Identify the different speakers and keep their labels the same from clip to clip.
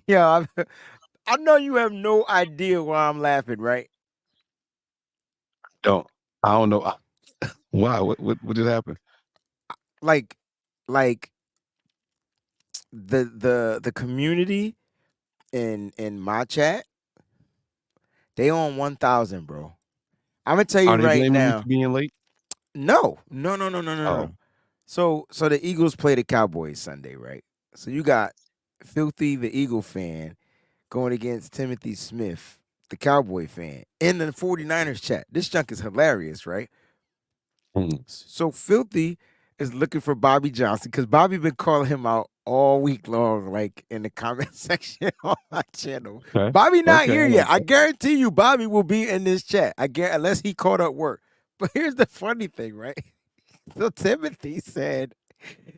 Speaker 1: Yeah, I know you have no idea why I'm laughing, right?
Speaker 2: Don't. I don't know. Why? What just happened?
Speaker 1: Like, like the community in my chat, they on 1,000, bro. I'm gonna tell you
Speaker 2: Are they
Speaker 1: right
Speaker 2: blaming you for
Speaker 1: now.
Speaker 2: being late?
Speaker 1: No, no, no, no, no, no,
Speaker 2: Oh,
Speaker 1: no. So the Eagles play the Cowboys Sunday, right? So you got Filthy the Eagle fan going against Timothy Smith, the Cowboy fan, in the 49ers chat. This junk is hilarious, right?
Speaker 2: mm.
Speaker 1: So Filthy is looking for Bobby Johnson because Bobby been calling him out all week long, like in the comment section on my channel.
Speaker 2: Okay.
Speaker 1: Bobby not
Speaker 2: Okay. I
Speaker 1: here yet.
Speaker 2: like
Speaker 1: I
Speaker 2: that.
Speaker 1: guarantee you, Bobby will be in this chat. I guarantee, unless he caught up work. But here's the funny thing, right? So Timothy said,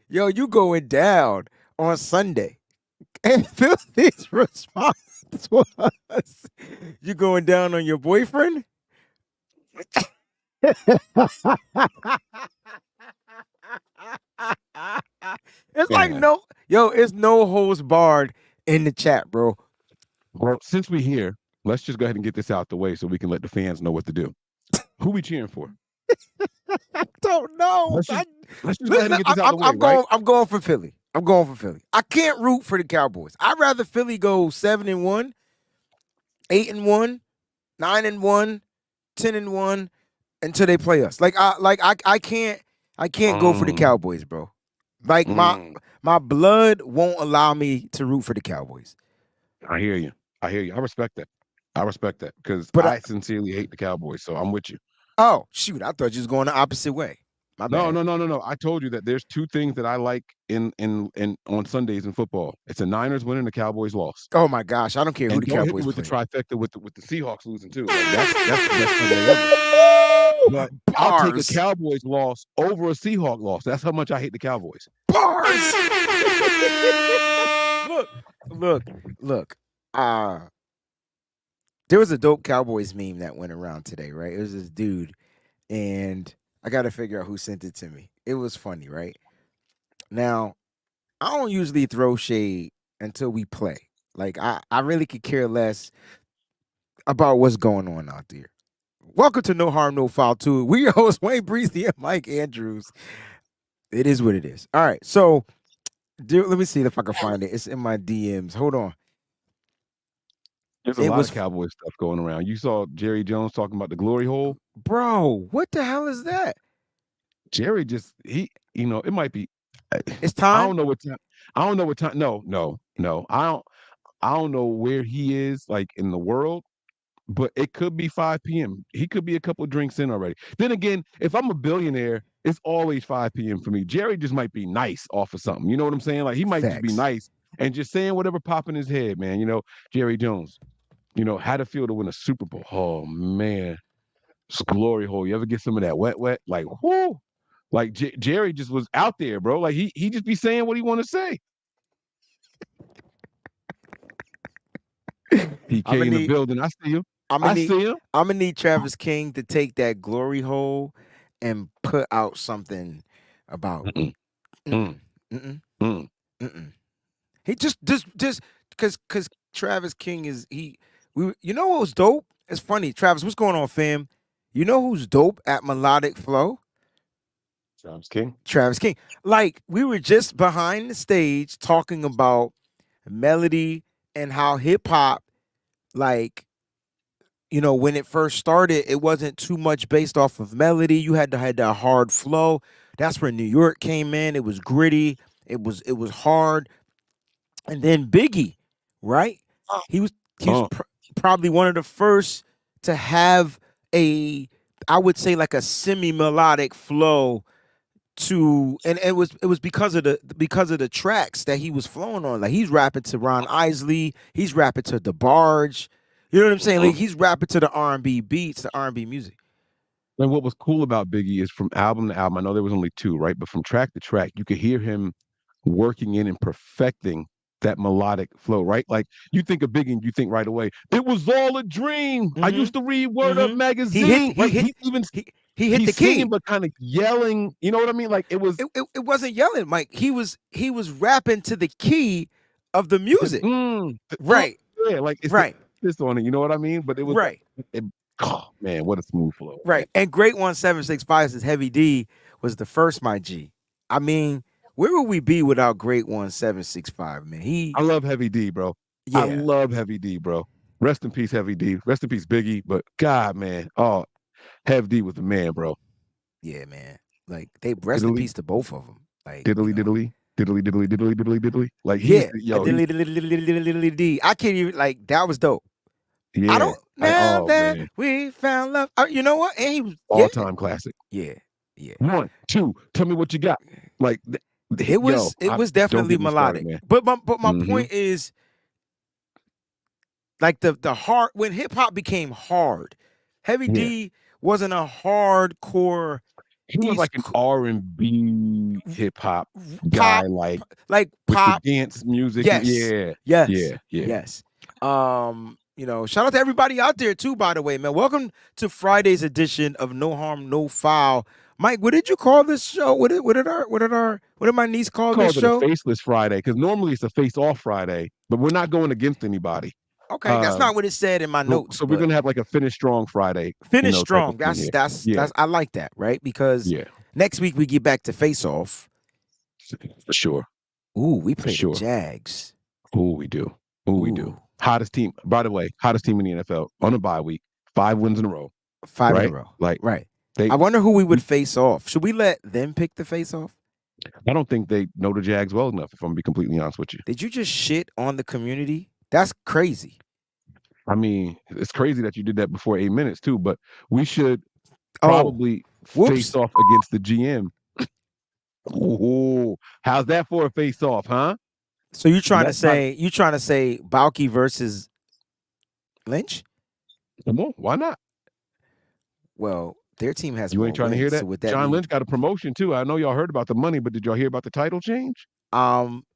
Speaker 1: "Yo, you going down on Sunday?" And Filthy's response was, "You going down on your boyfriend?" It's like
Speaker 2: Man.
Speaker 1: it's no holds barred in the chat, bro.
Speaker 2: Well, since we're here, let's just go ahead and get this out the way so we can let the fans know what to do. Who we cheering for?
Speaker 1: Don't know.
Speaker 2: Let's just let's just go ahead and get this out the way,
Speaker 1: I'm
Speaker 2: right?
Speaker 1: going. I'm going for Philly. I'm going for Philly. I can't root for the Cowboys. I'd rather Philly go 7-1, 8-1, 9-1, 10-1 until they play us. I can't go for the
Speaker 2: Mm,
Speaker 1: Cowboys, bro. Like
Speaker 2: mm.
Speaker 1: my blood won't allow me to root for the Cowboys.
Speaker 2: I hear you. I hear you. I respect that. I respect that because
Speaker 1: But
Speaker 2: I sincerely hate the Cowboys, so I'm with you.
Speaker 1: oh shoot, I thought you was going the opposite way. My
Speaker 2: No,
Speaker 1: bad.
Speaker 2: no, no, no, no. I told you that there's two things that I like in on Sundays in football. It's the Niners winning, the Cowboys lost.
Speaker 1: Oh my gosh, I don't care who
Speaker 2: And
Speaker 1: the
Speaker 2: don't hit me
Speaker 1: Cowboys
Speaker 2: with the
Speaker 1: play.
Speaker 2: trifecta with the Seahawks losing too. Like that's the best Sunday ever. But I'll take a
Speaker 1: Bars,
Speaker 2: Cowboys loss over a Seahawk loss. That's how much I hate the Cowboys.
Speaker 1: bars. look, look, look. Uh there was a dope Cowboys meme that went around today, right? It was this dude, and I got to figure out who sent it to me. It was funny, right? Now, I don't usually throw shade until we play. Like I really could care less about what's going on out there. Welcome to No Harm, No Foul 2. We your hosts, Wayne Breezy and Mike Andrews. It is what it is. All right. So, let me see if I can find it. It's in my DMs. Hold on.
Speaker 2: There's a
Speaker 1: It
Speaker 2: lot of
Speaker 1: was,
Speaker 2: Cowboys stuff going around. You saw Jerry Jones talking about the glory hole.
Speaker 1: bro, what the hell is that?
Speaker 2: Jerry just it might be. I
Speaker 1: It's
Speaker 2: I
Speaker 1: time?
Speaker 2: don't know what time. I don't know what time. No, no, no. I don't know where he is like in the world, but it could be 5 p.m. He could be a couple drinks in already. Then again, if I'm a billionaire, it's always 5 p.m. for me. Jerry just might be nice off of something. You know what I'm saying? Like he might just be
Speaker 1: Facts.
Speaker 2: nice and just saying whatever pop in his head, man. Jerry Jones, how to feel to win a Super Bowl. Oh man, it's glory hole. You ever get some of that wet, wet? Like, whoo. Like Jerry just was out there, bro. Like he just be saying what he want to say.
Speaker 1: I'm
Speaker 2: PK
Speaker 1: gonna
Speaker 2: in the
Speaker 1: need
Speaker 2: building. I see him.
Speaker 1: I'm gonna
Speaker 2: I
Speaker 1: need
Speaker 2: see him.
Speaker 1: I'm gonna need Travis King to take that glory hole and put out something about
Speaker 2: Mm-mm, mm,
Speaker 1: mm-mm, mm-mm,
Speaker 2: mm.
Speaker 1: mm-mm. He just because Travis King is you know what was dope? It's funny, Travis. What's going on, fam? You know who's dope at melodic flow?
Speaker 2: Travis King.
Speaker 1: Travis King. Like we were just behind the stage talking about melody and how hip hop, like when it first started, it wasn't too much based off of melody. You had that hard flow. That's where New York came in. It was gritty. It was hard. And then Biggie, right? He was he was
Speaker 2: Oh,
Speaker 1: pr- probably one of the first to have a, I would say, like a semi melodic flow to, and it was because of the tracks that he was flowing on. Like he's rapping to Ron Isley, he's rapping to DeBarge. You know what I'm saying? Like he's rapping to the R&B beats, the R&B music.
Speaker 2: And what was cool about Biggie is from album to album, I know there was only two, right? But from track to track, you could hear him working in and perfecting that melodic flow, right? Like you think of Biggie and you think right away, it was all a dream. I
Speaker 1: Mm-hmm.
Speaker 2: used to read Word Up
Speaker 1: Mm-hmm. He hit.
Speaker 2: magazine,
Speaker 1: He
Speaker 2: right?
Speaker 1: hit. He hit the
Speaker 2: He's singing
Speaker 1: key.
Speaker 2: but kind of yelling. You know what I mean? Like it was
Speaker 1: It wasn't yelling, Mike. He was rapping to the key of the
Speaker 2: the,
Speaker 1: music.
Speaker 2: the
Speaker 1: Right.
Speaker 2: yeah, like it's the
Speaker 1: Right.
Speaker 2: this on it. You know what I mean? But it was like,
Speaker 1: Right.
Speaker 2: it, oh man, what a smooth flow, man.
Speaker 1: Right. And Great 1765 says Heavy D was the first, my G. I mean, where would we be without Great 1765, man?
Speaker 2: I love Heavy D, bro. I
Speaker 1: Yeah,
Speaker 2: love Heavy D, bro. Rest in peace, Heavy D. Rest in peace, Biggie. But God, man, oh, Heavy D was the man, bro.
Speaker 1: yeah, man. Like they rest in
Speaker 2: Diddly,
Speaker 1: peace to both of them. Like
Speaker 2: diddly, diddly, diddly, diddly, diddly, diddly, diddly. Like he's
Speaker 1: yeah, a
Speaker 2: yo, he
Speaker 1: diddly diddly diddly diddly diddly D. I can't even like that was dope. I
Speaker 2: yeah.
Speaker 1: don't now
Speaker 2: Oh
Speaker 1: that
Speaker 2: man,
Speaker 1: we found love. You know what? And he was
Speaker 2: all time classic.
Speaker 1: yeah, yeah.
Speaker 2: One, two. Tell me what you got. Like
Speaker 1: It
Speaker 2: yo,
Speaker 1: was it was
Speaker 2: don't
Speaker 1: definitely
Speaker 2: get me started,
Speaker 1: melodic.
Speaker 2: man.
Speaker 1: But my
Speaker 2: Mm-hmm.
Speaker 1: point is like the hard when hip hop became hard, Heavy
Speaker 2: Yeah,
Speaker 1: D wasn't a hardcore
Speaker 2: he was
Speaker 1: East
Speaker 2: like an R&B hip hop guy,
Speaker 1: pop
Speaker 2: like
Speaker 1: like
Speaker 2: with the
Speaker 1: pop.
Speaker 2: dance music.
Speaker 1: Yes,
Speaker 2: Yeah,
Speaker 1: yes,
Speaker 2: yeah, yeah.
Speaker 1: yes. Shout out to everybody out there too. By the way, man, welcome to Friday's edition of No Harm, No Foul. Mike, what did you call this show? What did my niece call this
Speaker 2: Calls it a
Speaker 1: show?
Speaker 2: faceless Friday because normally it's a face off Friday, but we're not going against anybody.
Speaker 1: Okay, that's
Speaker 2: Um,
Speaker 1: not what it said in my
Speaker 2: so,
Speaker 1: notes,
Speaker 2: so we're
Speaker 1: but
Speaker 2: gonna have like a finish strong Friday,
Speaker 1: finish
Speaker 2: type of
Speaker 1: strong.
Speaker 2: thing
Speaker 1: That's
Speaker 2: here.
Speaker 1: that's
Speaker 2: Yeah,
Speaker 1: that's I like that, right? Because
Speaker 2: yeah,
Speaker 1: next week we get back to face off.
Speaker 2: for sure,
Speaker 1: Ooh, we
Speaker 2: for
Speaker 1: play the
Speaker 2: sure.
Speaker 1: Jags.
Speaker 2: Who we do, who we do.
Speaker 1: Ooh,
Speaker 2: Hottest team, by the way, hottest team in the NFL on a bye week, 5 wins in a row,
Speaker 1: 5 in a
Speaker 2: right?
Speaker 1: row.
Speaker 2: Like
Speaker 1: Right.
Speaker 2: they,
Speaker 1: I wonder who we would
Speaker 2: we,
Speaker 1: face off. Should we let them pick the face off?
Speaker 2: I don't think they know the Jags well enough. If I'm gonna be completely honest with you,
Speaker 1: Did you just shit on the community? That's crazy.
Speaker 2: I mean, it's crazy that you did that before 8 minutes too. But we should
Speaker 1: Oh,
Speaker 2: probably face
Speaker 1: whoops.
Speaker 2: off against the GM. Ooh, how's that for a face off, huh?
Speaker 1: So
Speaker 2: That's how.
Speaker 1: you trying to say Balky versus Lynch?
Speaker 2: Come on, why not?
Speaker 1: Well, their team has
Speaker 2: You ain't
Speaker 1: more
Speaker 2: trying to hear
Speaker 1: wins. So
Speaker 2: that?
Speaker 1: would that
Speaker 2: John
Speaker 1: mean
Speaker 2: Lynch got a promotion too. I know y'all heard about the money, but did y'all hear about the title change?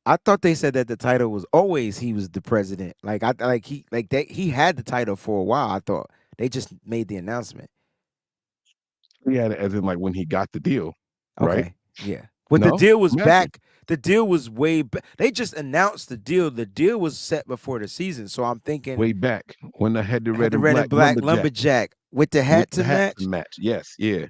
Speaker 1: I thought they said that the title was always he was the president. He had the title for a while. I thought they just made the announcement.
Speaker 2: Yeah, as in like when he got the deal, right?
Speaker 1: Okay. Yeah. But the
Speaker 2: No,
Speaker 1: deal was
Speaker 2: I'm asking.
Speaker 1: back. The deal was way back. They just announced the deal. The deal was set before the season. So I'm thinking
Speaker 2: Way back when I had the
Speaker 1: had
Speaker 2: red
Speaker 1: the
Speaker 2: and
Speaker 1: red and
Speaker 2: black
Speaker 1: black
Speaker 2: lumberjack
Speaker 1: lumberjack with the
Speaker 2: with
Speaker 1: hat
Speaker 2: the
Speaker 1: to
Speaker 2: hat to
Speaker 1: match.
Speaker 2: match. Yes, yeah.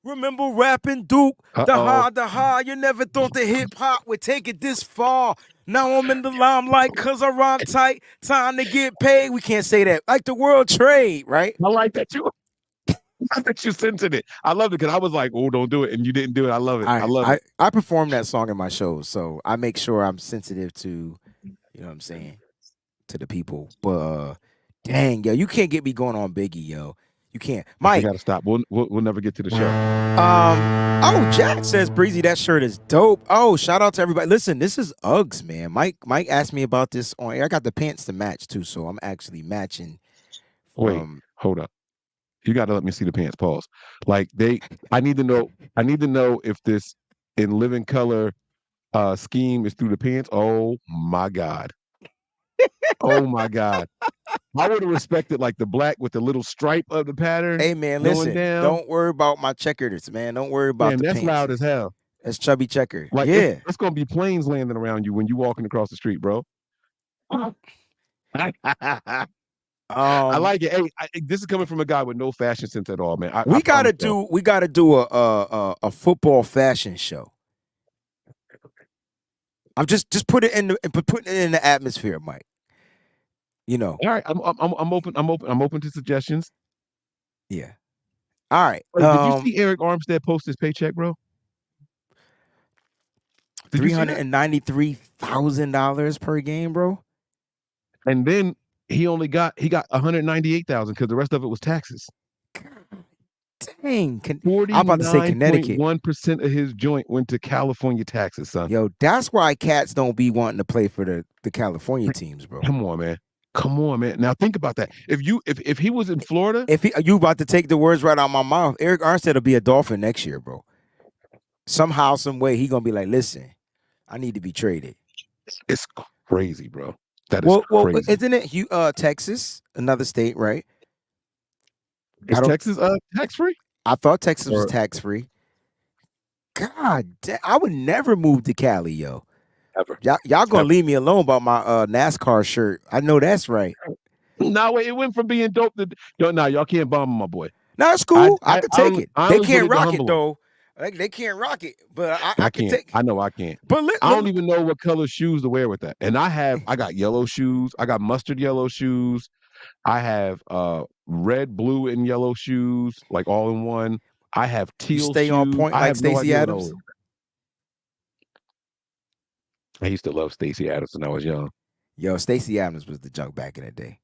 Speaker 1: Remember rapping Duke,
Speaker 2: Uh oh.
Speaker 1: the hard. You never thought the hip hop would take it this far. Now I'm in the limelight cause I rhyme tight. Time to get paid. We can't say that. Like the world trade, right?
Speaker 2: I like that you. I bet you censored it. I loved it because I was like, "Oh, don't do it," and you didn't do it. I love it. I
Speaker 1: I,
Speaker 2: love
Speaker 1: I
Speaker 2: it.
Speaker 1: I perform that song in my shows, so I make sure I'm sensitive to, what I'm saying, to the people. But dang, yo, you can't get me going on Biggie, yo. You can't.
Speaker 2: I
Speaker 1: Mike,
Speaker 2: gotta stop. We'll never get to the show.
Speaker 1: Jack says Breezy, that shirt is dope. Oh, shout out to everybody. Listen, this is Uggs, man. Mike asked me about this on air. I got the pants to match too, so I'm actually matching
Speaker 2: Wait,
Speaker 1: from
Speaker 2: hold up. You got to let me see the pants. Pause. Like they, I need to know. I need to know if this in living color scheme is through the pants. Oh my god. Oh my god. I would have respected like the black with the little stripe of the pattern
Speaker 1: Hey man,
Speaker 2: going
Speaker 1: listen,
Speaker 2: down.
Speaker 1: don't worry about my checkers, man. Don't worry about
Speaker 2: Man,
Speaker 1: the
Speaker 2: that's
Speaker 1: pants.
Speaker 2: loud as hell.
Speaker 1: That's chubby checker.
Speaker 2: Like
Speaker 1: Yeah.
Speaker 2: it's gonna be planes landing around you when you walking across the street, bro. I
Speaker 1: Um
Speaker 2: like it. Hey, this is coming from a guy with no fashion sense at all, man. I
Speaker 1: we gotta
Speaker 2: promise y'all.
Speaker 1: do a football fashion show. I'm just putting it in the atmosphere, Mike. You know.
Speaker 2: All right, I'm open. I'm open to suggestions.
Speaker 1: Yeah. All right.
Speaker 2: Wait, did you see Eric Armstead post his paycheck, bro? Did you
Speaker 1: Three
Speaker 2: see
Speaker 1: hundred
Speaker 2: that?
Speaker 1: and $93,000 per game, bro.
Speaker 2: And then he got 198,000 because the rest of it was taxes.
Speaker 1: Dang, I'm about to say Connecticut.
Speaker 2: 49.1% of his joint went to California taxes, son.
Speaker 1: Yo, that's why cats don't be wanting to play for the California teams, bro.
Speaker 2: Come on, man. Come on, man. Now think about that. If he was in Florida,
Speaker 1: If you about to take the words right out of my mouth, Eric Armstead will be a Dolphin next year, bro. Somehow, some way, he gonna be like, listen, I need to be traded.
Speaker 2: it's crazy, bro. That is
Speaker 1: Well,
Speaker 2: crazy.
Speaker 1: isn't it Texas, another state, right?
Speaker 2: Is Texas tax free?
Speaker 1: I thought Texas was
Speaker 2: Or
Speaker 1: tax free. God, I would never move to Cali, yo.
Speaker 2: ever?
Speaker 1: Y'all gonna
Speaker 2: Ever.
Speaker 1: leave me alone about my NASCAR shirt. I know that's right.
Speaker 2: No, wait, it went from being dope to no, y'all can't bomb my boy.
Speaker 1: No, it's
Speaker 2: I
Speaker 1: cool. I
Speaker 2: I
Speaker 1: could
Speaker 2: I
Speaker 1: take
Speaker 2: only,
Speaker 1: it.
Speaker 2: I
Speaker 1: They
Speaker 2: only did
Speaker 1: can't
Speaker 2: it to
Speaker 1: rock it
Speaker 2: humble him.
Speaker 1: though. Like they can't rock it, but I
Speaker 2: I
Speaker 1: can
Speaker 2: can't.
Speaker 1: take.
Speaker 2: I know I can't.
Speaker 1: But
Speaker 2: I don't even know what color shoes to wear with that. And I got yellow shoes. I got mustard yellow shoes. I have red, blue, and yellow shoes, like all in one. I have
Speaker 1: you
Speaker 2: teal
Speaker 1: stay on
Speaker 2: shoes.
Speaker 1: point
Speaker 2: I
Speaker 1: like
Speaker 2: have no
Speaker 1: Stacey
Speaker 2: idea what I wear.
Speaker 1: Adams.
Speaker 2: I used to love Stacey Adams when I was young.
Speaker 1: Yo, Stacey Adams was the junk back in the day.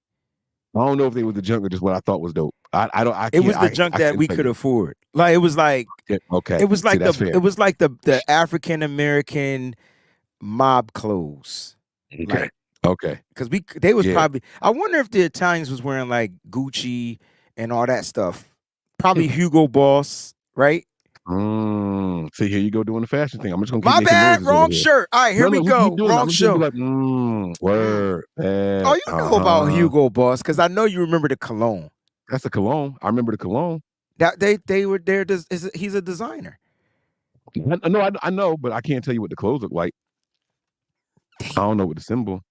Speaker 2: I don't know if they were the junk or just what I thought was dope. I don't. I
Speaker 1: It
Speaker 2: can't.
Speaker 1: was the junk
Speaker 2: I
Speaker 1: that
Speaker 2: couldn't
Speaker 1: we
Speaker 2: tell
Speaker 1: could
Speaker 2: you.
Speaker 1: afford. Like
Speaker 2: Yeah, okay.
Speaker 1: it was
Speaker 2: See,
Speaker 1: like
Speaker 2: that's fair.
Speaker 1: the African American mob clothes.
Speaker 2: Okay.
Speaker 1: Like
Speaker 2: Okay.
Speaker 1: because they was
Speaker 2: Yeah.
Speaker 1: probably. I wonder if the Italians was wearing like Gucci and all that stuff. Probably
Speaker 2: It-
Speaker 1: Hugo Boss, right?
Speaker 2: See, here you go doing the fashion thing. I'm just gonna keep
Speaker 1: My
Speaker 2: making
Speaker 1: bad,
Speaker 2: noises over
Speaker 1: wrong
Speaker 2: here.
Speaker 1: shirt. All right, here
Speaker 2: No,
Speaker 1: we
Speaker 2: no, we keep
Speaker 1: go.
Speaker 2: doing that.
Speaker 1: Wrong
Speaker 2: I'm just gonna be
Speaker 1: show.
Speaker 2: like,
Speaker 1: Mm.
Speaker 2: word,
Speaker 1: Oh,
Speaker 2: bad,
Speaker 1: you know about Hugo Boss because I know you remember the cologne.
Speaker 2: That's the cologne. I remember the cologne.
Speaker 1: That they were there. He's a designer.
Speaker 2: No, I know, but I can't tell you what the clothes look like. I don't know what the symbol.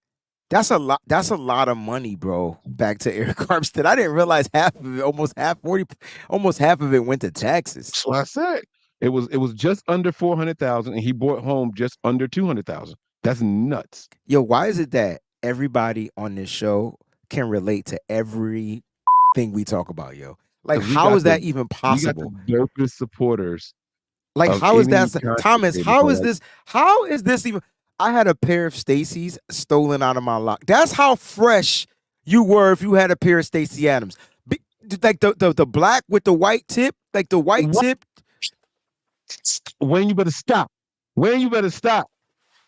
Speaker 1: That's a lot. That's a lot of money, bro. Back to Eric Armstead. I didn't realize half of it, almost half of it went to taxes.
Speaker 2: That's what I said. It was just under 400,000, and he bought home just under 200,000. That's nuts.
Speaker 1: Yo, why is it that everybody on this show can relate to everything we talk about, yo? Like,
Speaker 2: Because
Speaker 1: how is that even
Speaker 2: we got the
Speaker 1: possible?
Speaker 2: dopest supporters
Speaker 1: Like,
Speaker 2: of
Speaker 1: how is
Speaker 2: any
Speaker 1: that,
Speaker 2: content
Speaker 1: Thomas?
Speaker 2: creator. So, like,
Speaker 1: How is this even? I had a pair of Stacy's stolen out of my lock. That's how fresh you were if you had a pair of Stacey Adams. Like the black with the white tip, like the white
Speaker 2: what?
Speaker 1: tip
Speaker 2: When you better stop. When you better stop.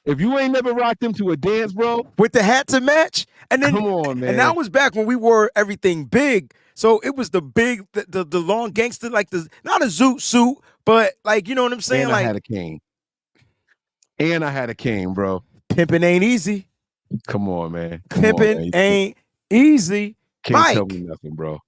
Speaker 2: If you ain't never rocked them to a dance, bro,
Speaker 1: with the hat to match,
Speaker 2: come on,
Speaker 1: and
Speaker 2: man.
Speaker 1: that was back when we wore everything big. So it was the big, the long gangster, like the not a zoot suit, but like you know what I'm saying,
Speaker 2: And I had
Speaker 1: like
Speaker 2: a cane. And I had a cane, bro.
Speaker 1: pimping ain't easy.
Speaker 2: Come on, man. Come on,
Speaker 1: Pimping
Speaker 2: man.
Speaker 1: ain't easy.
Speaker 2: Can't tell me
Speaker 1: Mike,
Speaker 2: nothing, bro.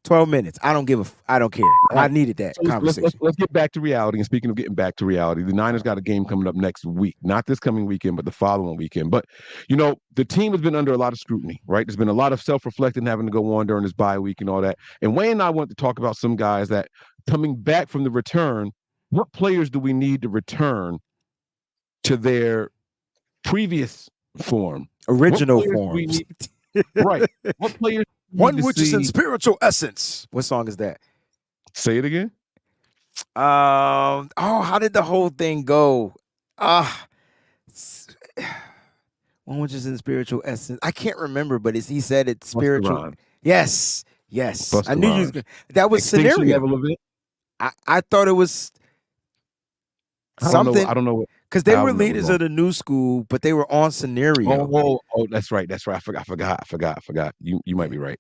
Speaker 1: 12 minutes. I don't care.
Speaker 2: All
Speaker 1: I
Speaker 2: right.
Speaker 1: needed that
Speaker 2: So
Speaker 1: conversation.
Speaker 2: let's get back to reality. And speaking of getting back to reality, the Niners got a game coming up next week. Not this coming weekend, but the following weekend. But, the team has been under a lot of scrutiny, right? There's been a lot of self-reflecting having to go on during this bye week and all that. And Wayne and I want to talk about some guys that coming back from the return, what players do we need to return to their previous form? What
Speaker 1: Original
Speaker 2: players do we
Speaker 1: forms.
Speaker 2: need? Right. What players do we
Speaker 1: One
Speaker 2: need to
Speaker 1: which is in
Speaker 2: see?
Speaker 1: spiritual essence. What song is that?
Speaker 2: Say it again.
Speaker 1: How did the whole thing go? Ah, one which is in spiritual essence. I can't remember, but he said it's
Speaker 2: Busta
Speaker 1: spiritual.
Speaker 2: Rhymes.
Speaker 1: Yes, yes. I
Speaker 2: Busta
Speaker 1: knew you was
Speaker 2: Rhymes.
Speaker 1: gonna, that was
Speaker 2: Extinction
Speaker 1: scenario.
Speaker 2: level event.
Speaker 1: I thought it was
Speaker 2: I don't know.
Speaker 1: something
Speaker 2: I don't know what
Speaker 1: because they were
Speaker 2: album that was
Speaker 1: leaders
Speaker 2: on.
Speaker 1: of the new school, but they were on scenario.
Speaker 2: That's right. That's right. I forgot. You might
Speaker 1: Yeah.
Speaker 2: be right.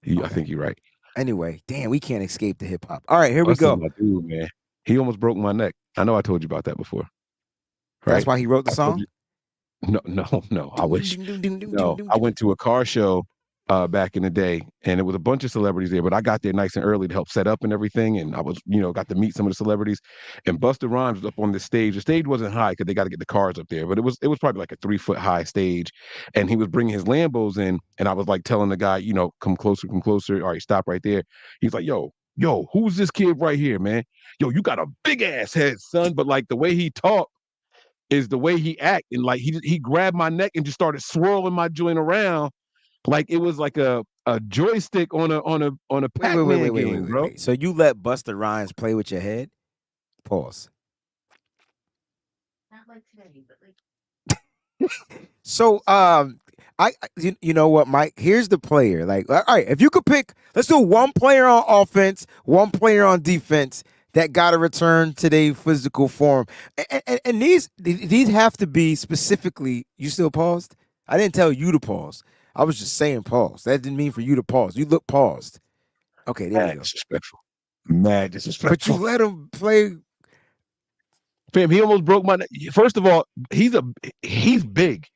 Speaker 2: I
Speaker 1: Okay.
Speaker 2: think you're right.
Speaker 1: Anyway, damn, we can't escape the hip hop. All right, here we
Speaker 2: Busta's
Speaker 1: go.
Speaker 2: my dude, man. He almost broke my neck. I know I told you about that before.
Speaker 1: That's
Speaker 2: Right?
Speaker 1: why he wrote the
Speaker 2: I told
Speaker 1: song.
Speaker 2: you. No. I wish.
Speaker 1: Ding, ding, ding, ding, ding,
Speaker 2: No,
Speaker 1: ding,
Speaker 2: I
Speaker 1: ding.
Speaker 2: went to a car show back in the day, and it was a bunch of celebrities there. But I got there nice and early to help set up and everything, and I was, got to meet some of the celebrities. And Busta Rhymes was up on the stage. The stage wasn't high because they got to get the cars up there, but it was probably like a 3 foot high stage. And he was bringing his Lambos in, and I was like telling the guy, come closer, come closer. All right, stop right there. He's like, yo, who's this kid right here, man? Yo, you got a big ass head, son. But like the way he talked is the way he act, and like he grabbed my neck and just started swirling my joint around like it was like a joystick on a Pac-Man game, bro.
Speaker 1: Wait. So you let Busta Rhymes play with your head? Pause. So You know what, Mike? Here's the player. Like, all right, if you could pick, let's do one player on offense, one player on defense that got to return to their physical form, and these have to be specifically. You still paused? I didn't tell you to pause. I was just saying pause. That didn't mean for you to pause. You look paused. Okay, there we
Speaker 2: Mad
Speaker 1: go.
Speaker 2: disrespectful. Mad
Speaker 1: But you
Speaker 2: disrespectful.
Speaker 1: let him play.
Speaker 2: Fam, he almost broke my neck. First of all, he's big.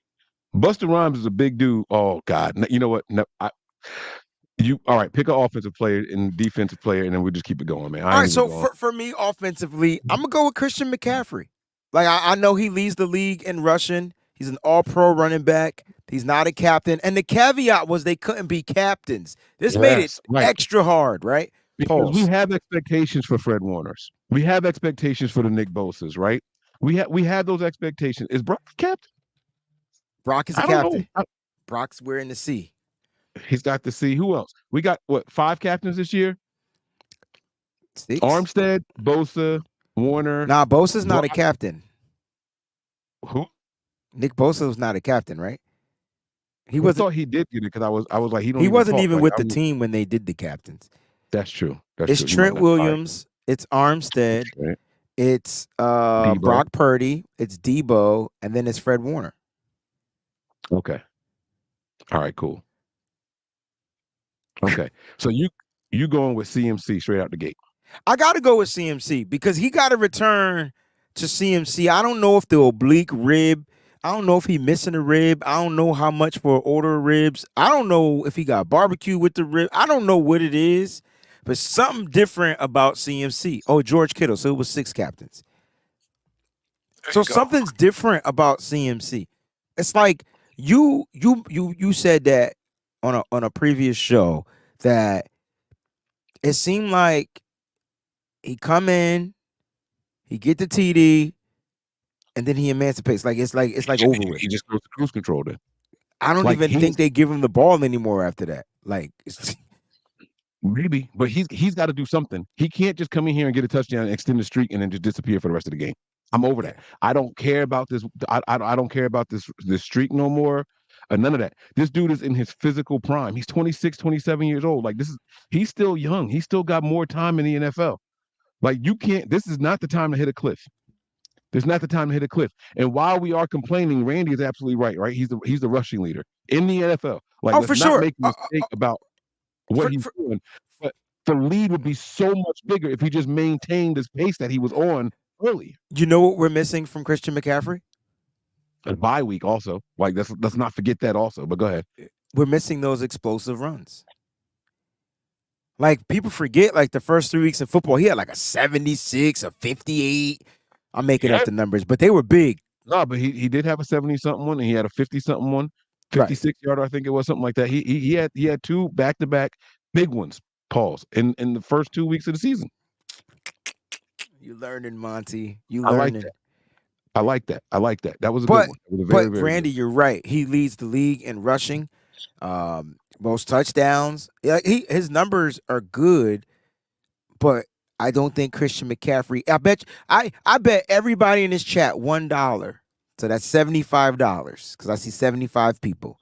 Speaker 2: Busta Rhymes is a big dude. Oh God, you know what? No, you all right? Pick an offensive player and defensive player, and then we'll just keep it going, man. I
Speaker 1: All
Speaker 2: ain't
Speaker 1: right,
Speaker 2: even
Speaker 1: so
Speaker 2: going.
Speaker 1: for me offensively, I'm gonna go with Christian McCaffrey. Like I know he leads the league in rushing. He's an all-pro running back. He's not a captain, and the caveat was they couldn't be captains. This made it
Speaker 2: Yes, right.
Speaker 1: extra hard, right?
Speaker 2: Because we
Speaker 1: Pause.
Speaker 2: have expectations for Fred Warners. We have expectations for the Nick Bosa's, right? We have those expectations. Is Brock captain?
Speaker 1: Brock is a
Speaker 2: I don't know.
Speaker 1: captain. Brock's wearing the C.
Speaker 2: He's got to see who else. We got what 5 captains this year?
Speaker 1: 6.
Speaker 2: Armstead, Bosa, Warner,
Speaker 1: Nah, Bosa's not a
Speaker 2: Brock.
Speaker 1: captain.
Speaker 2: Who?
Speaker 1: Nick Bosa was not a captain, right? He
Speaker 2: I
Speaker 1: wasn't.
Speaker 2: thought he did get it because I was like he don't
Speaker 1: He
Speaker 2: even
Speaker 1: wasn't
Speaker 2: talk
Speaker 1: even
Speaker 2: like
Speaker 1: with the team when they did the captains.
Speaker 2: that's true. That's
Speaker 1: It's
Speaker 2: true. He might
Speaker 1: Trent
Speaker 2: not. All right.
Speaker 1: Williams. It's Armstead.
Speaker 2: Right.
Speaker 1: It's
Speaker 2: Debo.
Speaker 1: Brock Purdy. It's Debo, and then it's Fred Warner.
Speaker 2: Okay. All right. Cool. Okay. So you going with CMC straight out the gate?
Speaker 1: I got to go with CMC because he got to return to CMC. I don't know if the oblique rib. I don't know if he missing a rib. I don't know how much for an order of ribs. I don't know if he got barbecue with the rib. I don't know what it is, but something different about CMC. Oh, George Kittle. So it was 6 captains.
Speaker 2: There
Speaker 1: So
Speaker 2: you go.
Speaker 1: something's different about CMC. It's like you said that on a previous show that it seemed like he come in, he get the TD, and then he emancipates. Like it's like over with.
Speaker 2: He just goes to cruise control then.
Speaker 1: I don't
Speaker 2: Like
Speaker 1: even think
Speaker 2: he's
Speaker 1: they give him the ball anymore after that. Like it's,
Speaker 2: maybe, but he's got to do something. He can't just come in here and get a touchdown, extend the streak, and then just disappear for the rest of the game. I'm over
Speaker 1: yeah.
Speaker 2: that. I don't care about this. I don't care about this streak no more. None of that. This dude is in his physical prime. He's 26, 27 years old. Like he's still young. He's still got more time in the NFL. Like you can't. This is not the time to hit a cliff. There's not the time to hit a cliff. And while we are complaining, Randy is absolutely right. Right? He's the rushing leader in the NFL. Like
Speaker 1: Oh,
Speaker 2: let's
Speaker 1: for
Speaker 2: not
Speaker 1: sure.
Speaker 2: make a mistake about what
Speaker 1: For,
Speaker 2: he's
Speaker 1: for
Speaker 2: doing. But the lead would be so much bigger if he just maintained this pace that he was on early.
Speaker 1: you know what we're missing from Christian McCaffrey?
Speaker 2: A bye week also. Like let's not forget that also. But go ahead.
Speaker 1: We're missing those explosive runs. Like people forget, like the first 3 weeks of football, he had like a 76, a 58. I'm making up
Speaker 2: Yeah.
Speaker 1: the numbers, but they were big.
Speaker 2: No, but he did have a 70 something one and he had a 50 something one,
Speaker 1: Right.
Speaker 2: 56 yarder, I think it was something like that. He had 2 back to back big ones, pause, in the first 2 weeks of the season.
Speaker 1: You learning, Monty. You
Speaker 2: I like
Speaker 1: learning.
Speaker 2: that. I like that. I like that. That was a good
Speaker 1: But
Speaker 2: one. It was a very,
Speaker 1: but
Speaker 2: very good.
Speaker 1: Randy, you're right. He leads the league in rushing, most touchdowns. Yeah, his numbers are good, but I don't think Christian McCaffrey. I bet everybody in this chat $1. So that's $75 because I see 75 people.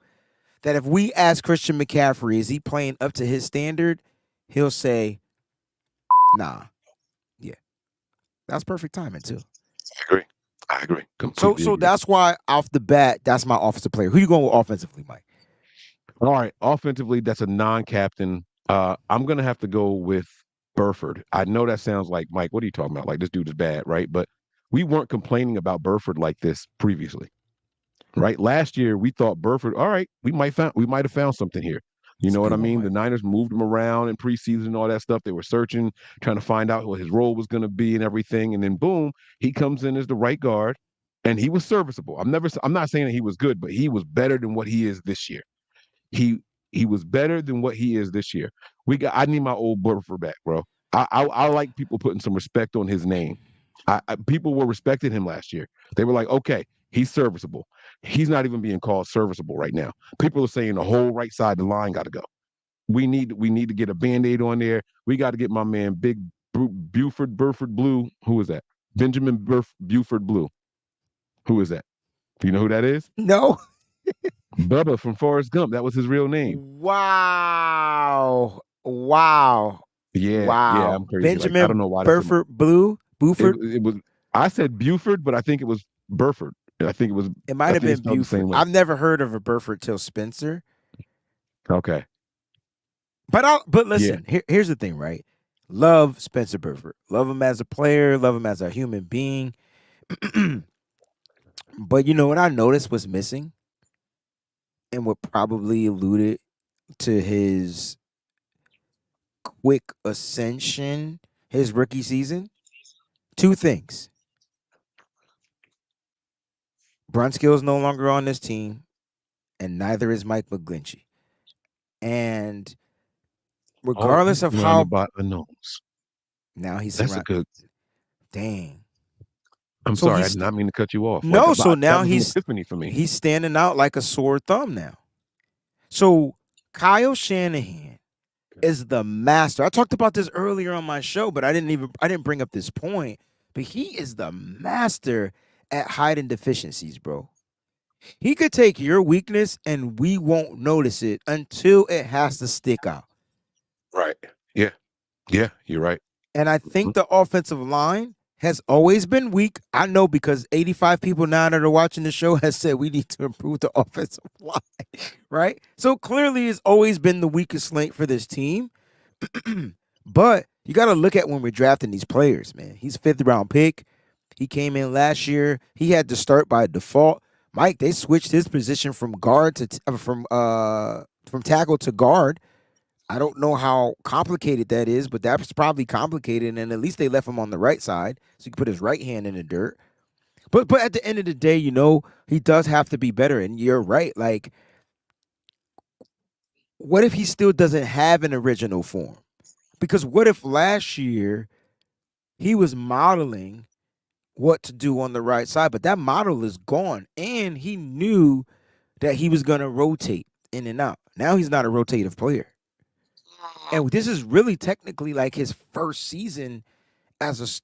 Speaker 1: That if we ask Christian McCaffrey, is he playing up to his standard? He'll say, nah. Yeah, that's perfect timing too.
Speaker 2: I agree. I agree.
Speaker 1: So
Speaker 2: Completely
Speaker 1: so
Speaker 2: agree.
Speaker 1: that's why off the bat, that's my offensive player. Who you going with offensively, Mike?
Speaker 2: All right. Offensively, that's a non-captain. I'm gonna have to go with Burford. I know that sounds like Mike. What are you talking about? Like this dude is bad, right? But we weren't complaining about Burford like this previously, right? Last year we thought Burford. All right, we might have found something here. You
Speaker 1: It's a
Speaker 2: know what
Speaker 1: good
Speaker 2: I
Speaker 1: one,
Speaker 2: mean? The
Speaker 1: Mike.
Speaker 2: Niners moved him around in preseason and all that stuff. They were searching, trying to find out what his role was going to be and everything. And then boom, he comes in as the right guard, and he was serviceable. I'm not saying that he was good, but he was better than what he is this year. He he was better than what he is this year. I need my old Burford back, bro. I like people putting some respect on his name. People were respecting him last year. They were like, okay, he's serviceable. He's not even being called serviceable right now. People are saying the whole right side of the line got to go. We need to get a band-aid on there. We got to get my man Big Burford Blue. Who is that? Buford Blue. Who is that? Do you know who that is?
Speaker 1: No.
Speaker 2: Bubba from Forrest Gump. That was his real name.
Speaker 1: Wow. Wow.
Speaker 2: Yeah, yeah,
Speaker 1: Wow.
Speaker 2: I'm crazy. Like I don't
Speaker 1: Benjamin
Speaker 2: know why they said
Speaker 1: Burford Blue
Speaker 2: it.
Speaker 1: Buford.
Speaker 2: It was. I said Buford, but I think it was Burford. I think it was.
Speaker 1: It
Speaker 2: I
Speaker 1: might have
Speaker 2: think it's
Speaker 1: been
Speaker 2: spelled the
Speaker 1: Buford.
Speaker 2: same way.
Speaker 1: I've never heard of a Burford till Spencer.
Speaker 2: Okay.
Speaker 1: But
Speaker 2: Yeah.
Speaker 1: listen, here's the thing, right? Love Spencer Burford. Love him as a player, love him as a human being. But you know what I noticed was missing and what probably alluded to his quick ascension, his rookie season? Two things. Brunskill's no longer on this team, and neither is Mike McGlinchey. And
Speaker 2: Oh, he's
Speaker 1: regardless of
Speaker 2: surrounded
Speaker 1: how
Speaker 2: by unknowns.
Speaker 1: now he's
Speaker 2: That's a
Speaker 1: surrounded,
Speaker 2: good.
Speaker 1: dang.
Speaker 2: I'm
Speaker 1: So
Speaker 2: sorry, I
Speaker 1: he's
Speaker 2: did not mean to cut you off. Like
Speaker 1: no, so
Speaker 2: that
Speaker 1: now
Speaker 2: was an epiphany for me.
Speaker 1: he's standing out like a sore thumb now. So Kyle Shanahan is the master. I talked about this earlier on my show, but I didn't bring up this point. But he is the master at hiding deficiencies, bro. He could take your weakness and we won't notice it until it has to stick out.
Speaker 2: Right. Yeah. Yeah. You're right.
Speaker 1: And I think the offensive line has always been weak. I know because 85 people now that are watching the show has said we need to improve the offensive line, right? So clearly it's always been the weakest link for this team. But you got to look at when we're drafting these players, man. He's fifth round pick. He came in last year. He had to start by default. Mike, they switched his position from guard to from tackle to guard. I don't know how complicated that is, but that's probably complicated. And at least they left him on the right side, so he could put his right hand in the dirt. But at the end of the day, you know, he does have to be better. And you're right. Like, what if he still doesn't have an original form? Because what if last year he was modeling what to do on the right side, but that model is gone, and he knew that he was going to rotate in and out. Now he's not a rotative player. And this is really technically like his first season as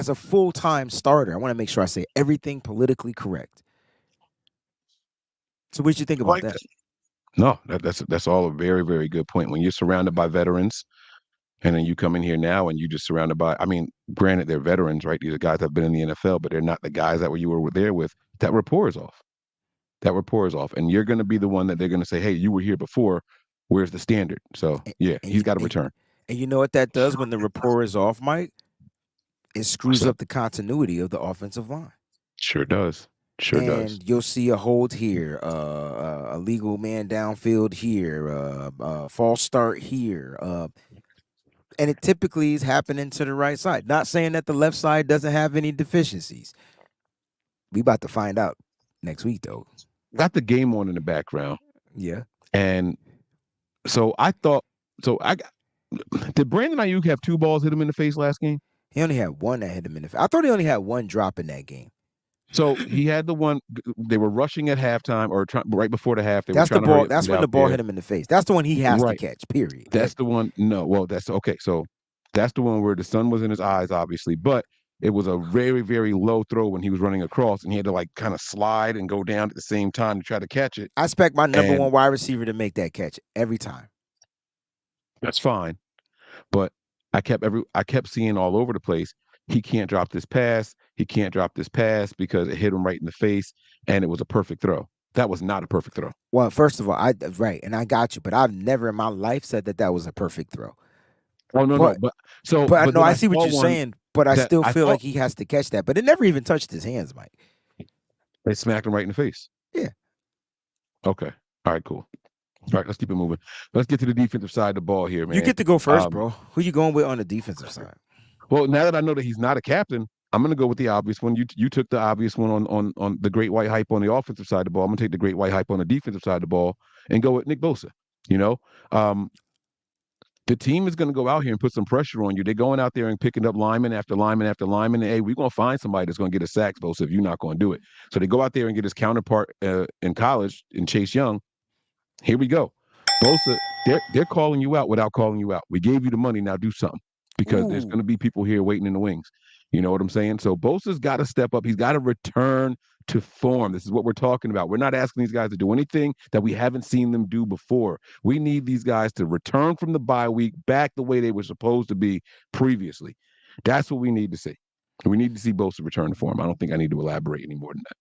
Speaker 1: a full-time starter. I want to make sure I say everything politically correct. So what did you think
Speaker 2: I
Speaker 1: about
Speaker 2: like
Speaker 1: that?
Speaker 2: that. No, that's all a very, very good point. When you're surrounded by veterans and then you come in here now and you just surrounded by, I mean, granted they're veterans, right? These are guys that have been in the NFL, but they're not the guys that you were there with. That rapport is off. That rapport is off. And you're gonna be the one that they're gonna say, hey, you were here before. Where's the standard? So
Speaker 1: And,
Speaker 2: yeah,
Speaker 1: and
Speaker 2: he's
Speaker 1: you
Speaker 2: got to
Speaker 1: and,
Speaker 2: return.
Speaker 1: and you know what that does when the rapport is off, Mike? It
Speaker 2: What's
Speaker 1: screws
Speaker 2: up?
Speaker 1: up the continuity of the offensive line.
Speaker 2: Sure does. Sure does.
Speaker 1: And you'll see a hold here, a legal man downfield here, false start here, and it typically is happening to the right side. Not saying that the left side doesn't have any deficiencies. We about to find out next week, though.
Speaker 2: Got the game on in the background.
Speaker 1: Yeah,
Speaker 2: And so I thought so I got did Brandon Ayuk have two balls hit him in the face last game?
Speaker 1: he only had one that hit him in the face. I thought he only had one drop in that game.
Speaker 2: So he had the one they were rushing at halftime or right before the half. They were
Speaker 1: That's the
Speaker 2: trying to hurry
Speaker 1: ball.
Speaker 2: up and
Speaker 1: That's
Speaker 2: get
Speaker 1: when the
Speaker 2: out
Speaker 1: ball
Speaker 2: there.
Speaker 1: hit him in the face. That's the one he has to
Speaker 2: Right.
Speaker 1: catch. Period.
Speaker 2: That's the one. No, well, that's okay. So that's the one where the sun was in his eyes, obviously, but it was a very, very low throw when he was running across, and he had to like kind of slide and go down at the same time to try to catch it.
Speaker 1: I expect my number
Speaker 2: And
Speaker 1: one wide receiver to make that catch every time.
Speaker 2: that's fine. But I kept seeing all over the place. He can't drop this pass. He can't drop this pass because it hit him right in the face, and it was a perfect throw. That was not a perfect throw.
Speaker 1: Well, first of all, I right, and I got you, but I've never in my life said that that was a perfect throw.
Speaker 2: Oh no, no,
Speaker 1: But
Speaker 2: but
Speaker 1: I
Speaker 2: but
Speaker 1: know
Speaker 2: then
Speaker 1: I
Speaker 2: I
Speaker 1: see what
Speaker 2: saw
Speaker 1: you're
Speaker 2: one
Speaker 1: saying, but I
Speaker 2: that
Speaker 1: still
Speaker 2: I
Speaker 1: feel
Speaker 2: thought
Speaker 1: like he has to catch that. But it never even touched his hands, Mike.
Speaker 2: they smacked him right in the face.
Speaker 1: Yeah,
Speaker 2: Okay, all right, cool. All right, let's keep it moving. Let's get to the defensive side of the ball here,
Speaker 1: you
Speaker 2: man.
Speaker 1: get to go first,
Speaker 2: Um,
Speaker 1: bro. Who you going with on the defensive side?
Speaker 2: well, now that I know that he's not a captain, I'm going to go with the obvious one. You took the obvious one on the great white hype on the offensive side of the ball. I'm going to take the great white hype on the defensive side of the ball and go with Nick Bosa. You know, um, the team is going to go out here and put some pressure on you. They're going out there and picking up lineman after lineman after lineman. And, hey, we're going to find somebody that's going to get a sack, Bosa, if you're not going to do it. So they go out there and get his counterpart in college in Chase Young. Here we go. Bosa, they're calling you out without calling you out. We gave you the money, now do something. Because there's going
Speaker 1: Ooh,
Speaker 2: to be people here waiting in the wings. You know what I'm saying? So Bosa's got to step up. He's got to return to form. This is what we're talking about. We're not asking these guys to do anything that we haven't seen them do before. We need these guys to return from the bye week back the way they were supposed to be previously. That's what we need to see. We need to see Bosa return to form. I don't think I need to elaborate any more than that.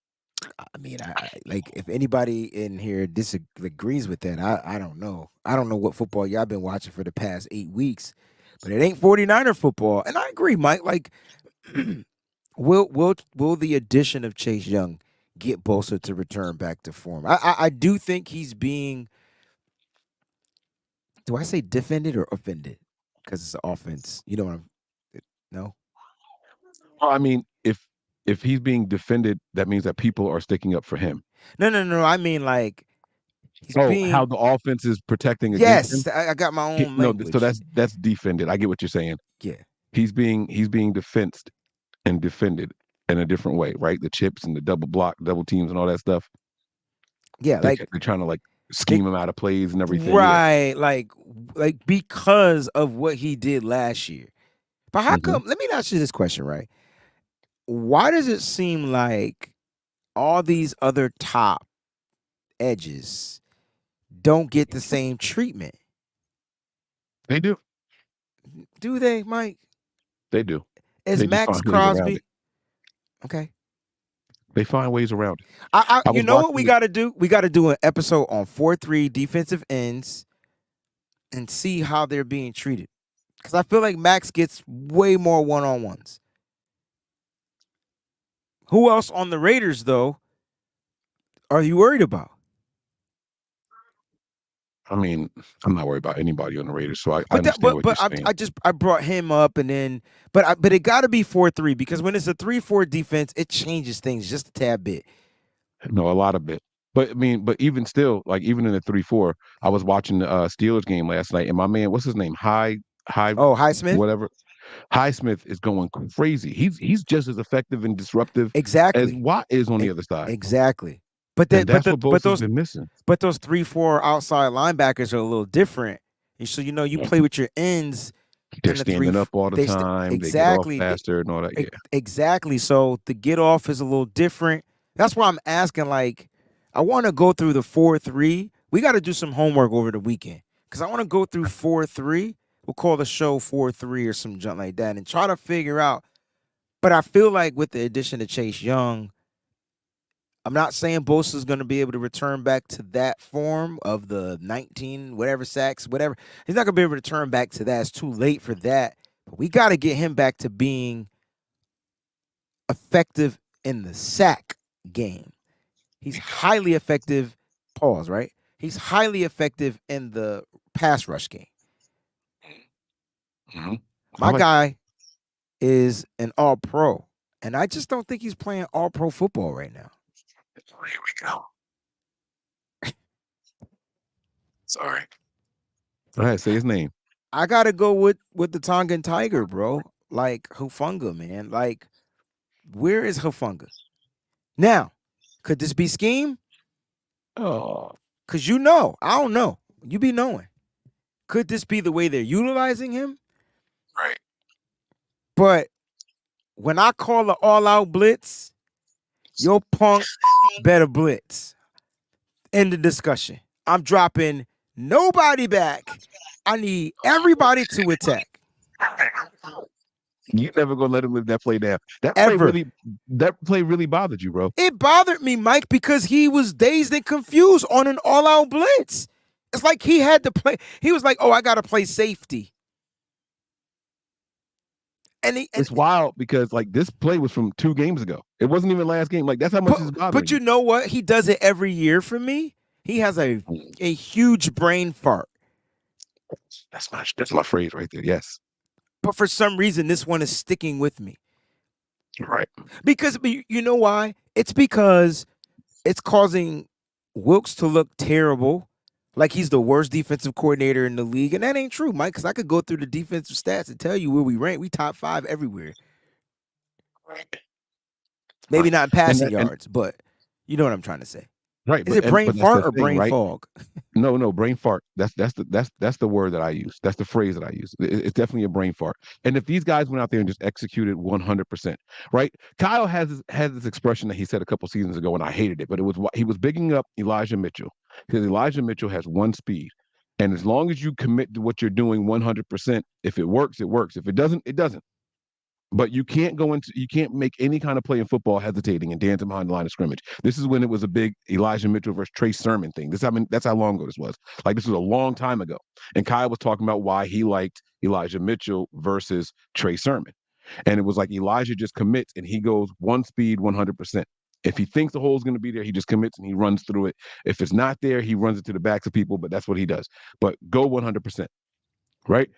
Speaker 1: I mean, like if anybody in here disagrees with that, I don't know. I don't know what football y'all been watching for the past 8 weeks, but it ain't 49er football. And I agree, Mike. Like, will the addition of Chase Young get Bosa to return back to form? I do think he's being. Do I say defended or offended? Because it's an offense. You know what I'm. No.
Speaker 2: Well, I mean, if he's being defended, that means that people are sticking up for him.
Speaker 1: No. I mean, like he's
Speaker 2: Oh, how
Speaker 1: being.
Speaker 2: the offense is protecting against him?
Speaker 1: Yes, I got my own
Speaker 2: No, so
Speaker 1: language.
Speaker 2: that's defended. I get what you're saying.
Speaker 1: Yeah.
Speaker 2: He's being defensed and defended in a different way, right? The chips and the double block, double teams, and all that stuff.
Speaker 1: Yeah, like
Speaker 2: They're trying to like
Speaker 1: they
Speaker 2: scheme him out of plays and everything. Yeah.
Speaker 1: right, like because of what he did last year. But how
Speaker 2: Hmm.
Speaker 1: come? Let me ask you this question, right? Why does it seem like all these other top edges don't get the same treatment?
Speaker 2: They do.
Speaker 1: Do they, Mike?
Speaker 2: They do.
Speaker 1: Is
Speaker 2: They just
Speaker 1: Max
Speaker 2: find ways around
Speaker 1: Crosby
Speaker 2: it.
Speaker 1: okay?
Speaker 2: They find ways around it. I
Speaker 1: You
Speaker 2: was
Speaker 1: know what we
Speaker 2: watching.
Speaker 1: got to do? We got to do an episode on 4-3 defensive ends and see how they're being treated. Because I feel like Max gets way more one-on-ones. Who else on the Raiders, though, are you worried about?
Speaker 2: I mean, I'm not worried about anybody on the Raiders, so I
Speaker 1: But that,
Speaker 2: understand what you're saying.
Speaker 1: I brought him up, and then but it got to be 4-3 because when it's a 3-4 defense, it changes things just a tad bit.
Speaker 2: No, a lot of it. But I mean, but even still, like even in the 3-4, I was watching the Steelers game last night, and my man, what's his name? High,
Speaker 1: Oh, Highsmith,
Speaker 2: whatever. Highsmith is going crazy. He's just as effective and disruptive as
Speaker 1: exactly,
Speaker 2: Watt is on
Speaker 1: E-
Speaker 2: the other side,
Speaker 1: exactly. But
Speaker 2: and
Speaker 1: then,
Speaker 2: that's what Bosa's been missing.
Speaker 1: but those 3-4 outside linebackers are a little different. And so you play with your ends
Speaker 2: They're
Speaker 1: in the three.
Speaker 2: standing up all the time. They get off
Speaker 1: Exactly.
Speaker 2: faster and all that. Yeah.
Speaker 1: Exactly. So the get off is a little different. That's why I'm asking. Like, I want to go through the 4-3. We got to do some homework over the weekend because I want to go through 4-3. We'll call the show 4-3 or some junk like that and try to figure out. But I feel like with the addition of Chase Young, I'm not saying Bosa's going to be able to return back to that form of the 19 whatever sacks, whatever. He's not going to be able to return back to that. It's too late for that. But we got to get him back to being effective in the sack game. He's highly effective. Pause, right? He's highly effective in the pass rush game.
Speaker 2: Mm-hmm.
Speaker 1: My guy is an all pro, and I just don't think he's playing all pro football right now.
Speaker 2: Here we go. Sorry. Go ahead, say his name.
Speaker 1: I gotta go with the Tongan Tiger, bro. Like Hufunga, man. Like, where is Hufunga? Now, could this be scheme?
Speaker 2: Oh,
Speaker 1: Cause I don't know. You be knowing. Could this be the way they're utilizing him?
Speaker 2: right.
Speaker 1: But when I call the all-out blitz, your punk better blitz. End the discussion. I'm dropping nobody back. I need everybody to attack.
Speaker 2: You never gonna let him live that play down.
Speaker 1: Ever.
Speaker 2: That play really bothered you, bro.
Speaker 1: It bothered me, Mike, because he was dazed and confused on an all-out blitz. It's like he had to play. He was like, "Oh, I got to play safety." And
Speaker 2: It's wild because like this play was from 2 games ago. It wasn't even last game. Like that's how much it's bothering
Speaker 1: but you know what? He does it every year for me. He has a huge brain fart.
Speaker 2: That's my phrase right there. Yes.
Speaker 1: But for some reason, this one is sticking with me.
Speaker 2: Right.
Speaker 1: Because you know why? It's because it's causing Wilkes to look terrible. Like he's the worst defensive coordinator in the league. And that ain't true, Mike, because I could go through the defensive stats and tell you where we rank. We top 5 everywhere.
Speaker 2: Right.
Speaker 1: Maybe not in
Speaker 2: And
Speaker 1: passing yards, but you know what I'm trying to say.
Speaker 2: Right,
Speaker 1: Is it brain
Speaker 2: but that's the
Speaker 1: fart or
Speaker 2: thing,
Speaker 1: brain
Speaker 2: right?
Speaker 1: fog?
Speaker 2: No, no, brain fart. That's the word that I use. That's the phrase that I use. It's definitely a brain fart. And if these guys went out there and just executed 100%, right? Kyle has this expression that he said a couple seasons ago, and I hated it, but it was he was bigging up Elijah Mitchell because Elijah Mitchell has one speed, and as long as you commit to what you're doing 100%, if it works, it works. If it doesn't, it doesn't. But you can't make any kind of play in football hesitating and dancing behind the line of scrimmage. This is when it was a big Elijah Mitchell versus Trey Sermon thing. That's how long ago this was. Like this was a long time ago. And Kyle was talking about why he liked Elijah Mitchell versus Trey Sermon. And it was like Elijah just commits and he goes one speed 100%. If he thinks the hole is going to be there, he just commits and he runs through it. If it's not there, he runs it to the backs of people, but that's what he does. But go 100%, right?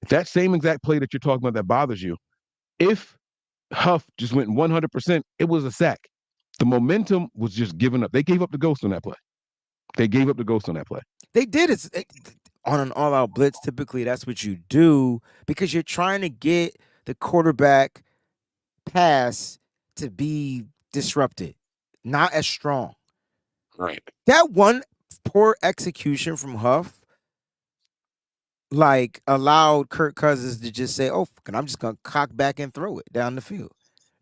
Speaker 2: That same exact play that you're talking about that bothers you, if Huff just went 100%, it was a sack. The momentum was just given up. They gave up the ghost on that play. They gave up the ghost on that play.
Speaker 1: They did it on an all-out blitz. Typically, that's what you do because you're trying to get the quarterback pass to be disrupted, not as strong.
Speaker 2: Right.
Speaker 1: That one poor execution from Huff, like allowed Kirk Cousins to just say, "Oh, and I'm just gonna cock back and throw it down the field."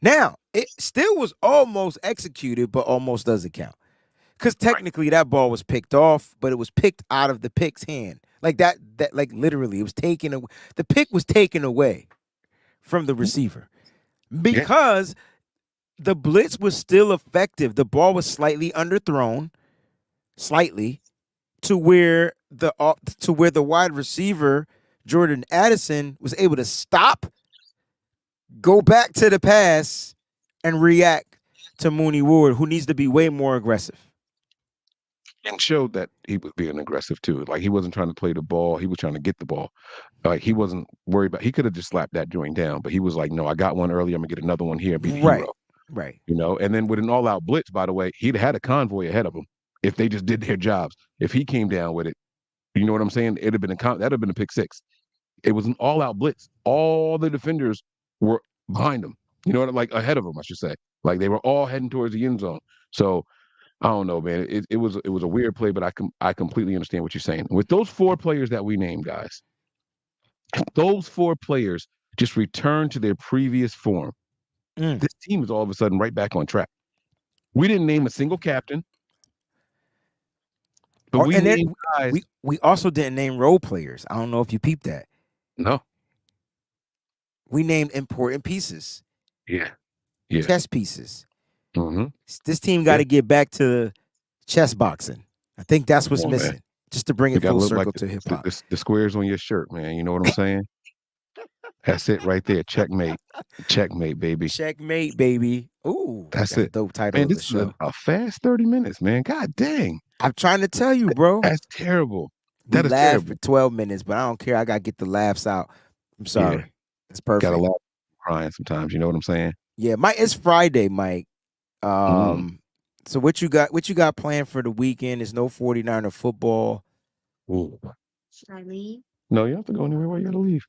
Speaker 1: Now it still was almost executed, but almost doesn't count because
Speaker 2: Right.
Speaker 1: technically that ball was picked off, but it was picked out of the pick's hand. Like that, like literally, it was taken away. The pick was taken away from the receiver
Speaker 2: Yeah.
Speaker 1: because the blitz was still effective. The ball was slightly underthrown, slightly to where the wide receiver Jordan Addison was able to stop, go back to the pass, and react to Mooney Ward, who needs to be way more aggressive.
Speaker 2: And showed that he was being aggressive too. Like he wasn't trying to play the ball. He was trying to get the ball. Like he wasn't worried about. He could have just slapped that joint down, but he was like, "No, I got one early. I'm gonna get another one here and be the
Speaker 1: Right,
Speaker 2: hero."
Speaker 1: right.
Speaker 2: You know. And then with an all-out blitz, by the way, he'd had a convoy ahead of him if they just did their jobs. If he came down with it, you know what I'm saying? It'd have been that'd have been a pick six. It was an all-out blitz. All the defenders were behind him. You know what? Like ahead of him, I should say. Like they were all heading towards the end zone. So I don't know, man. It was a weird play, but I completely understand what you're saying. With those four players that we named, guys, if those four players just return to their previous form,
Speaker 1: Mm.
Speaker 2: this team is all of a sudden right back on track. We didn't name a single captain, but
Speaker 1: Or
Speaker 2: we
Speaker 1: and then
Speaker 2: named guys.
Speaker 1: we also didn't name role players. I don't know if you peeped that.
Speaker 2: No,
Speaker 1: We named important pieces,
Speaker 2: yeah, yeah,
Speaker 1: chess pieces.
Speaker 2: mm-hmm.
Speaker 1: This team got
Speaker 2: Yeah.
Speaker 1: to get back to chess boxing. I think that's
Speaker 2: Come
Speaker 1: what's
Speaker 2: on, man.
Speaker 1: missing, just to bring
Speaker 2: We
Speaker 1: it
Speaker 2: got to
Speaker 1: full
Speaker 2: look like
Speaker 1: circle to hip hop.
Speaker 2: the squares on your shirt, man. You know what I'm saying? That's it right there. Checkmate, checkmate, baby.
Speaker 1: Checkmate, baby. Ooh,
Speaker 2: That's
Speaker 1: that's a
Speaker 2: it,
Speaker 1: dope title
Speaker 2: man.
Speaker 1: of the
Speaker 2: This is
Speaker 1: show.
Speaker 2: a fast 30 minutes, man. God dang,
Speaker 1: I'm trying to tell you, bro.
Speaker 2: that's terrible.
Speaker 1: We
Speaker 2: That is
Speaker 1: laughed for
Speaker 2: terrible.
Speaker 1: 12 minutes, but I don't care. I got to get the laughs out. I'm
Speaker 2: Yeah,
Speaker 1: sorry. It's
Speaker 2: gotta
Speaker 1: perfect.
Speaker 2: laugh, crying sometimes. You know what I'm saying?
Speaker 1: Yeah, Mike, it's Friday, Mike.
Speaker 2: Mm.
Speaker 1: Um, so what you got planned for the weekend? Is no 49er football.
Speaker 2: Ooh. No, you don't have to go anywhere. Why you gotta leave?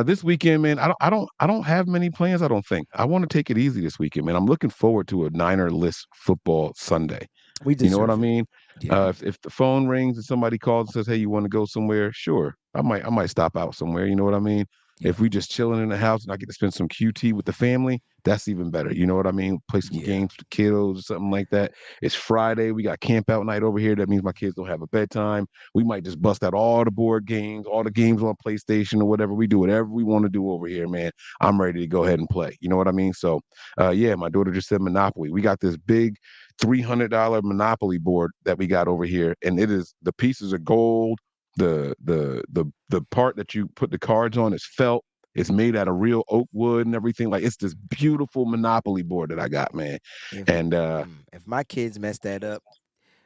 Speaker 2: This weekend, man, I don't have many plans. I don't think. I want to take it easy this weekend, man. I'm looking forward to a Niner-less football Sunday.
Speaker 1: We
Speaker 2: You know what I
Speaker 1: deserve it.
Speaker 2: mean?
Speaker 1: Yeah.
Speaker 2: If the phone rings and somebody calls and says, "Hey, you want to go somewhere?" Sure, I might stop out somewhere. You know what I mean?
Speaker 1: Yeah.
Speaker 2: If we just chilling in the house and I get to spend some QT with the family, that's even better. You know what I mean? Play some
Speaker 1: Yeah.
Speaker 2: games with the kiddos or something like that. It's Friday. We got camp out night over here. That means my kids don't have a bedtime. We might just bust out all the board games, all the games on PlayStation or whatever. We do whatever we want to do over here, man. I'm ready to go ahead and play. You know what I mean? So, yeah, my daughter just said Monopoly. We got this big $300 Monopoly board that we got over here, and it is the pieces are gold. The part that you put the cards on is felt. It's made out of real oak wood and everything. Like it's this beautiful Monopoly board that I got, man.
Speaker 1: If
Speaker 2: And
Speaker 1: if my kids mess that up,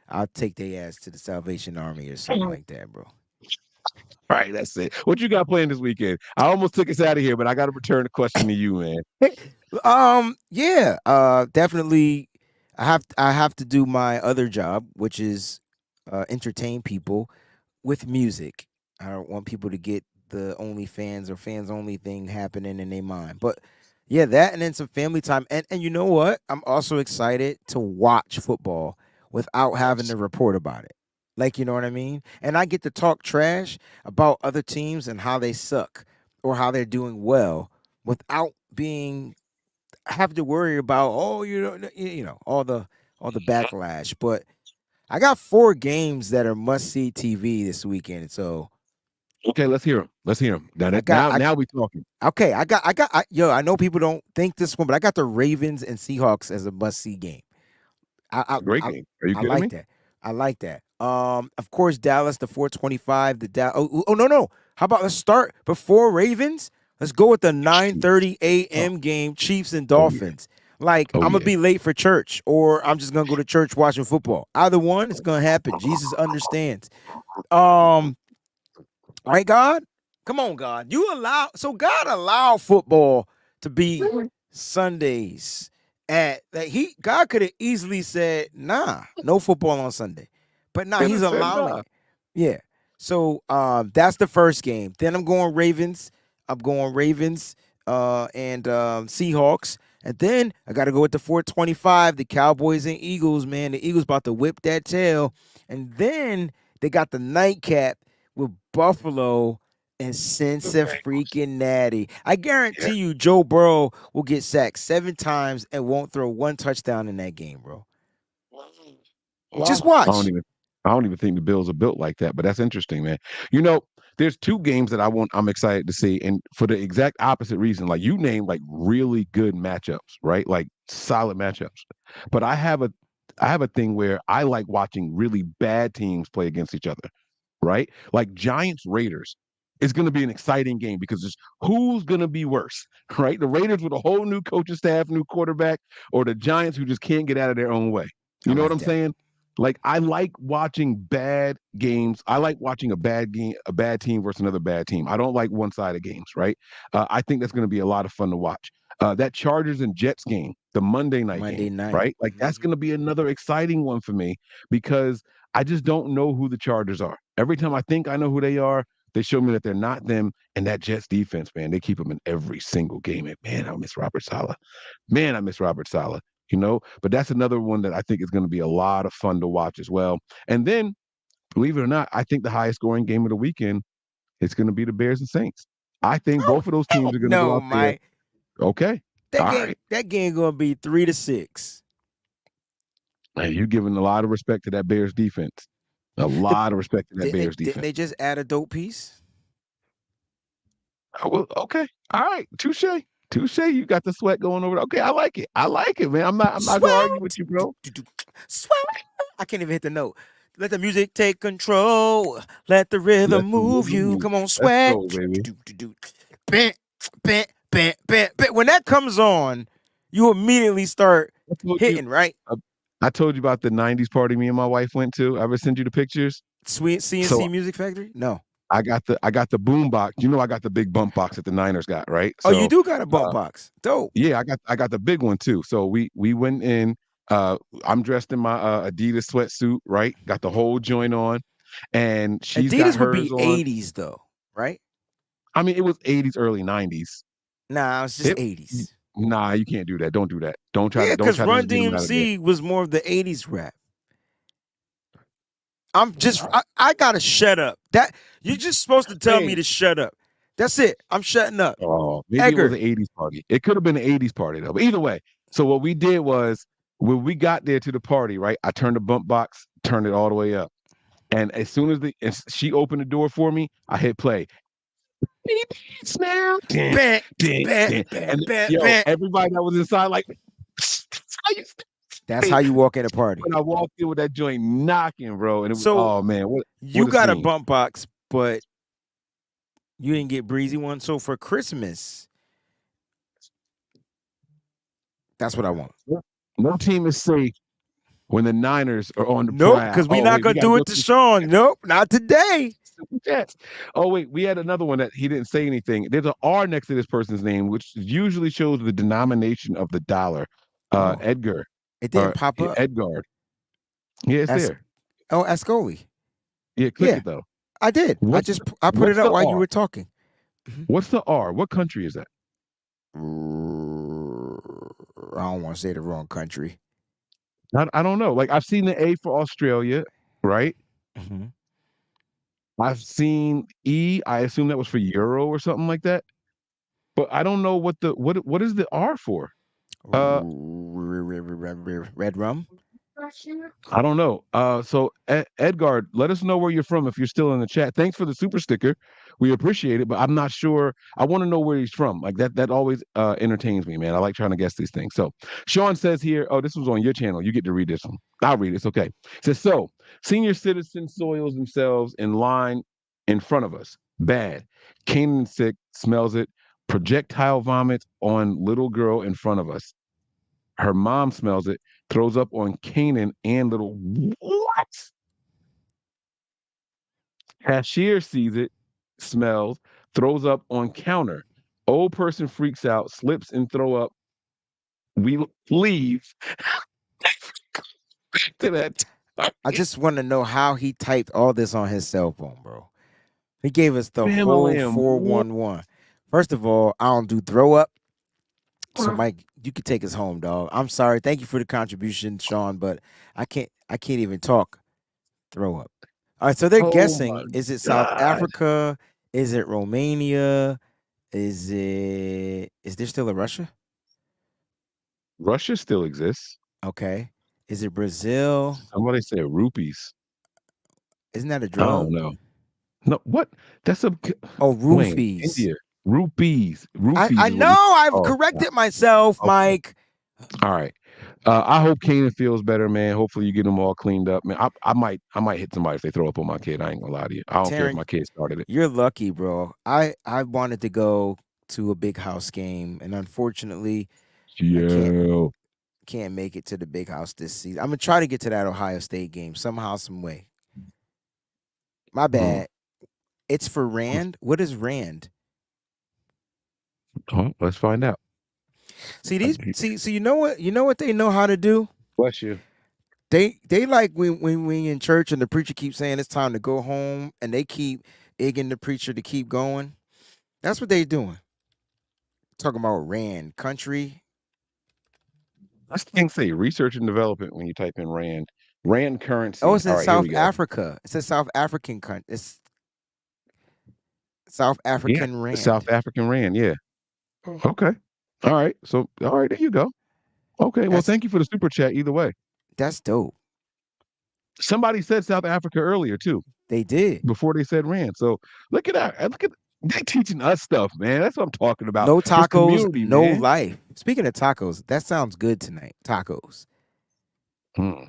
Speaker 1: I'll take their ass to the Salvation Army or something like that, bro.
Speaker 2: right, that's it. What you got planned this weekend? I almost took us out of here, but I got to return the question to you, man.
Speaker 1: Yeah, definitely. I have to do my other job, which is entertain people with music. I don't want people to get the OnlyFans or fans only thing happening in their mind. But yeah, that and then some family time. And you know what? I'm also excited to watch football without having to report about it. Like, you know what I mean? And I get to talk trash about other teams and how they suck or how they're doing well without being have to worry about, oh, all the backlash. But I got 4 games that are must see TV this weekend. So
Speaker 2: Okay, let's hear him. Let's hear him. Now,
Speaker 1: I
Speaker 2: that,
Speaker 1: got
Speaker 2: now,
Speaker 1: I
Speaker 2: now we talking.
Speaker 1: okay, I know people don't think this one, but I got the Ravens and Seahawks as a must see game. I
Speaker 2: It's
Speaker 1: I
Speaker 2: a great
Speaker 1: I,
Speaker 2: game. Are you
Speaker 1: I
Speaker 2: kidding
Speaker 1: like
Speaker 2: me?
Speaker 1: that. I like that. Of course, Dallas the 425. Oh no. How about let's start before Ravens? Let's go with the
Speaker 2: Chiefs.
Speaker 1: 9:30
Speaker 2: Oh,
Speaker 1: a.m. game, Chiefs and
Speaker 2: oh yeah.
Speaker 1: Dolphins. Like
Speaker 2: Oh
Speaker 1: I'm gonna
Speaker 2: yeah.
Speaker 1: be late for church, or I'm just gonna go to church watching football. Either one, it's gonna happen. Jesus understands. Um, right, God? Come on, God. God allow football to be Sundays at that God could have easily said, nah, no football on Sunday. But nah,
Speaker 2: Could
Speaker 1: he's
Speaker 2: have said
Speaker 1: allowing
Speaker 2: nah.
Speaker 1: it. Yeah. So that's the first game. Then I'm going Ravens. I'm going Ravens and Seahawks. And then I gotta go with the 425, the Cowboys and Eagles, man. The Eagles about to whip that tail. And then they got the nightcap with Buffalo and Cincinnati. I
Speaker 2: Yeah.
Speaker 1: guarantee you, Joe Burrow will get sacked 7 times and won't throw one touchdown in that game, bro. Just
Speaker 2: Wow. I don't
Speaker 1: watch.
Speaker 2: even I don't even think the Bills are built like that, but that's interesting, man. You know, there's two games that I'm excited to see, and for the exact opposite reason. Like you named like really good matchups, right? Like solid matchups. But I have a thing where I like watching really bad teams play against each other, right? Like Giants Raiders is going to be an exciting game because it's who's going to be worse, right? The Raiders with a whole new coaching staff, new quarterback, or the Giants who just can't get out of their own way.
Speaker 1: I
Speaker 2: You know what
Speaker 1: like
Speaker 2: I'm
Speaker 1: that.
Speaker 2: saying? Like I like watching bad games. I like watching a bad game, a bad team versus another bad team. I don't like one-sided games, right? I think that's going to be a lot of fun to watch. That Chargers and Jets game, the Monday night
Speaker 1: Monday
Speaker 2: game,
Speaker 1: night.
Speaker 2: right? Like that's going to be another exciting one for me because I just don't know who the Chargers are. Every time I think I know who they are, they show me that they're not them. And that Jets defense, man, they keep them in every single game. And man, I miss Robert Saleh. Man, I miss Robert Saleh. But that's another one that I think is going to be a lot of fun to watch as well. And then, believe it or not, I think the highest scoring game of the weekend is going to be the Bears and Saints. I think
Speaker 1: Oh
Speaker 2: both of those
Speaker 1: hell
Speaker 2: teams are going to go
Speaker 1: no,
Speaker 2: out there.
Speaker 1: Mike.
Speaker 2: Okay. All right.
Speaker 1: That game gonna be 3-6.
Speaker 2: And you're giving a lot of respect to that Bears defense. A
Speaker 1: The,
Speaker 2: lot of respect to that Bears
Speaker 1: didn't
Speaker 2: defense.
Speaker 1: they just add a dope piece?
Speaker 2: Oh, well, okay. All right. Touche. Touche. You got the sweat going over there. Okay, I like it. I like it, man. I'm not gonna
Speaker 1: Swell.
Speaker 2: argue with you, bro.
Speaker 1: Swell. I can't even hit the note. Let the music take control. Let the rhythm
Speaker 2: Let's go,
Speaker 1: move you.
Speaker 2: move.
Speaker 1: Come on,
Speaker 2: Let's
Speaker 1: sweat.
Speaker 2: go, baby.
Speaker 1: Bent, bent. When that comes on, you immediately start
Speaker 2: I told you
Speaker 1: hitting, right?
Speaker 2: I, I told you about the 90s party me and my wife went to. I ever send you the pictures?
Speaker 1: Sweet
Speaker 2: So
Speaker 1: CNC Music Factory? No.
Speaker 2: I got the boom box. I got the big bump box that the Niners got, right?
Speaker 1: Oh, you
Speaker 2: So
Speaker 1: do got a bump box. Dope.
Speaker 2: yeah, I got the big one too. So we went in. I'm dressed in my Adidas sweatsuit, right? Got the whole joint on, and she's got
Speaker 1: Adidas would
Speaker 2: hers
Speaker 1: be
Speaker 2: on.
Speaker 1: 80s though, right?
Speaker 2: I mean, it was 80s, early 90s.
Speaker 1: Nah, it's just
Speaker 2: It
Speaker 1: 80s.
Speaker 2: Nah, you can't do that. Don't do that. Don't try
Speaker 1: Yeah,
Speaker 2: to don't
Speaker 1: because
Speaker 2: try to
Speaker 1: Run
Speaker 2: just get them out of there.
Speaker 1: DMC was more of the 80s rap. I gotta shut up. That you're just supposed to tell me
Speaker 2: Hey,
Speaker 1: to shut up. That's it. I'm shutting up.
Speaker 2: oh, maybe it was
Speaker 1: Edgar,
Speaker 2: an 80s party. It could have been an 80s party though. But either way, so what we did was when we got there to the party, right? I turned the bump box, turned it all the way up. And as she opened the door for me, I hit play. He dance now. Dun,
Speaker 1: bam,
Speaker 2: dun,
Speaker 1: bam,
Speaker 2: dun.
Speaker 1: bam,
Speaker 2: And
Speaker 1: bam,
Speaker 2: yo,
Speaker 1: bam.
Speaker 2: everybody that was inside, like, that's how you
Speaker 1: That's
Speaker 2: say.
Speaker 1: how you walk in a party.
Speaker 2: When I walked in with that joint knocking, bro, and it was,
Speaker 1: So
Speaker 2: oh man, what
Speaker 1: you
Speaker 2: a
Speaker 1: got a
Speaker 2: scene.
Speaker 1: bump box, but you didn't get breezy one. So for Christmas, that's what I want.
Speaker 2: No team is safe when the Niners are on the
Speaker 1: Nope,
Speaker 2: prowl.
Speaker 1: because we
Speaker 2: Oh
Speaker 1: not
Speaker 2: wait, we
Speaker 1: gonna
Speaker 2: got to
Speaker 1: do
Speaker 2: go
Speaker 1: it
Speaker 2: to
Speaker 1: to
Speaker 2: the
Speaker 1: Sean.
Speaker 2: Jets.
Speaker 1: Nope, not today.
Speaker 2: Super Jets. Oh wait, we had another one that he didn't say anything. There's an R next to this person's name, which usually shows the denomination of the dollar.
Speaker 1: Oh,
Speaker 2: Edgar
Speaker 1: it didn't
Speaker 2: or
Speaker 1: pop up.
Speaker 2: Edgard. Yeah, it's
Speaker 1: As
Speaker 2: there.
Speaker 1: Ascoli.
Speaker 2: Yeah, click
Speaker 1: Yeah,
Speaker 2: it though.
Speaker 1: I did.
Speaker 2: What's
Speaker 1: I put it
Speaker 2: what's
Speaker 1: up
Speaker 2: the
Speaker 1: while you
Speaker 2: R?
Speaker 1: were talking. Mhm.
Speaker 2: What's the R? What country is that?
Speaker 1: I don't want to say the wrong country.
Speaker 2: I don't know. Like I've seen the A for Australia, right?
Speaker 1: Hmm.
Speaker 2: I've seen E. I assume that was for Euro or something like that. But I don't know what is the R for? Uh,
Speaker 1: Red rum.
Speaker 2: I don't know. So Edgard, let us know where you're from if you're still in the chat. Thanks for the super sticker. We appreciate it, but I'm not sure. I want to know where he's from. Like that always entertains me, man. I like trying to guess these things. So Sean says here, oh, this was on your channel. You get to read this one. I'll read it. It's okay. It says, so senior citizen soils themselves in line in front of us. Bad. Canaan sick, smells it. Projectile vomit on little girl in front of us. Her mom smells it, throws up on Kanan and little what? Cashier sees it, smells, throws up on counter. Old person freaks out, slips and throw up. We leave to that.
Speaker 1: I just want to know how he typed all this on his cell phone, bro. He gave us the whole
Speaker 2: Family,
Speaker 1: 411. First of all, I don't do throw up. So Mike, you could take us home, dog. I'm sorry. Thank you for the contribution, Sean, but I can't even talk throw up. All right, so they're
Speaker 2: oh my
Speaker 1: guessing, is it South
Speaker 2: God.
Speaker 1: Africa? Is it Romania? Is there still a Russia?
Speaker 2: Russia still exists.
Speaker 1: Okay. Is it Brazil?
Speaker 2: Somebody said rupees.
Speaker 1: Isn't that a
Speaker 2: I don't
Speaker 1: drug?
Speaker 2: know. No, what? That's a
Speaker 1: Oh,
Speaker 2: Wayne,
Speaker 1: roofies.
Speaker 2: India. Rupees.
Speaker 1: I
Speaker 2: Roofies is what we
Speaker 1: know I've
Speaker 2: oh God.
Speaker 1: corrected myself,
Speaker 2: Okay.
Speaker 1: Mike.
Speaker 2: All right. I hope Kanan feels better, man. Hopefully you get them all cleaned up, man. I might hit somebody if they throw up on my kid. I ain't gonna lie to you. I don't care if
Speaker 1: Taryn,
Speaker 2: my kid started it.
Speaker 1: you're lucky, bro. I wanted to go to a big house game, and unfortunately, I
Speaker 2: Yo.
Speaker 1: can't make it to the big house this season. I'm gonna try to get to that Ohio State game somehow, some way. My
Speaker 2: Hmm.
Speaker 1: bad. It's for Rand. What is Rand?
Speaker 2: Oh, let's find out.
Speaker 1: See these. See. So you know what? You know what they know how to do.
Speaker 2: Bless you.
Speaker 1: They like when we in church and the preacher keeps saying it's time to go home, and they keep egging the preacher to keep going. That's what they doing. Talking about Rand country.
Speaker 2: I can't say research and development when you type in Rand. Rand
Speaker 1: Oh,
Speaker 2: currency.
Speaker 1: it's
Speaker 2: All
Speaker 1: in
Speaker 2: right, here
Speaker 1: South
Speaker 2: we go.
Speaker 1: Africa. It's a South African country. It's South
Speaker 2: Yeah,
Speaker 1: African
Speaker 2: the South
Speaker 1: Rand.
Speaker 2: African Rand. Yeah. Okay. All right. So, all right, there you go. Okay. Well,
Speaker 1: That's
Speaker 2: thank you for the super chat either way.
Speaker 1: that's dope.
Speaker 2: Somebody said South Africa earlier too,
Speaker 1: They did.
Speaker 2: before they said Rand. So look at that. Look at they teaching us stuff, man. That's what I'm talking about.
Speaker 1: No
Speaker 2: This
Speaker 1: tacos,
Speaker 2: community,
Speaker 1: no
Speaker 2: man.
Speaker 1: life. Speaking of tacos, that sounds good tonight. Tacos.
Speaker 2: Hmm.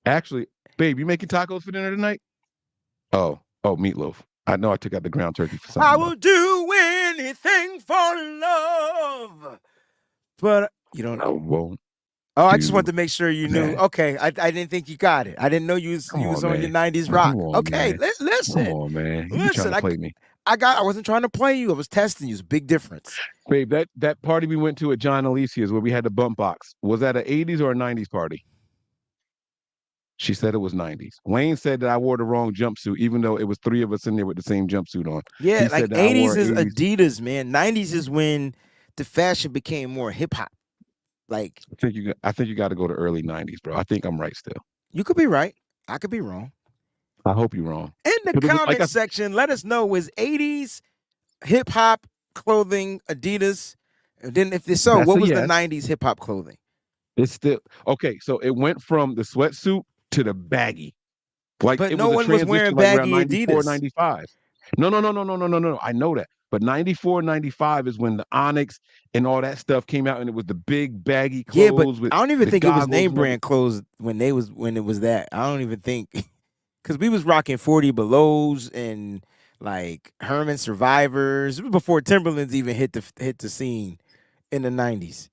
Speaker 2: Actually, babe, you making tacos for dinner tonight? Oh, meatloaf. I know I took out the ground turkey for
Speaker 1: I
Speaker 2: something though.
Speaker 1: will do anything for love. But you don't.
Speaker 2: I won't
Speaker 1: Oh, I just wanted
Speaker 2: do
Speaker 1: to make sure you knew.
Speaker 2: that.
Speaker 1: Okay, I didn't think you got it. I didn't know
Speaker 2: Come
Speaker 1: you was
Speaker 2: on,
Speaker 1: on your
Speaker 2: man.
Speaker 1: '90s
Speaker 2: Come
Speaker 1: rock.
Speaker 2: on,
Speaker 1: Okay,
Speaker 2: man. Come
Speaker 1: listen,
Speaker 2: on, man. You be trying
Speaker 1: listen.
Speaker 2: to play me.
Speaker 1: I wasn't trying to play you. I was testing you. It's a big difference.
Speaker 2: Babe, that party we went to at John Alicia's where we had the bump box, was that an 80s or a 90s party? She said it was 90s. Wayne said that I wore the wrong jumpsuit, even though it was three of us in there with the same jumpsuit on.
Speaker 1: Yeah,
Speaker 2: He
Speaker 1: like
Speaker 2: said that I wore
Speaker 1: '80s
Speaker 2: an
Speaker 1: is
Speaker 2: 80s.
Speaker 1: Adidas, man. '90s is when the fashion became more hip hop. Like
Speaker 2: I think you got to go to early 90s, bro. I think I'm right still.
Speaker 1: you could be right. I could be wrong.
Speaker 2: I hope you're wrong.
Speaker 1: In the
Speaker 2: But it was like
Speaker 1: comment section, let us know, was '80s hip hop clothing Adidas? And then if so,
Speaker 2: that's
Speaker 1: what
Speaker 2: a
Speaker 1: was the
Speaker 2: yes.
Speaker 1: '90s hip hop clothing?
Speaker 2: It's still okay. So it went from the sweatsuit to the baggy. Like
Speaker 1: But
Speaker 2: it
Speaker 1: no
Speaker 2: was a
Speaker 1: one was
Speaker 2: transition
Speaker 1: wearing
Speaker 2: like around
Speaker 1: baggy
Speaker 2: 94,
Speaker 1: Adidas.
Speaker 2: 95. No, no, no, no, no, no, no, no. I know that. But 94, 95 is when the Onyx and all that stuff came out and it was the big baggy
Speaker 1: Yeah, but
Speaker 2: clothes with
Speaker 1: I don't even
Speaker 2: the
Speaker 1: think it was
Speaker 2: goggles
Speaker 1: name
Speaker 2: and
Speaker 1: brand
Speaker 2: everything.
Speaker 1: clothes when it was that. I don't even think because we was rocking 40 belows and like Herman Survivors. It was before Timberlands even hit the scene in the '90s.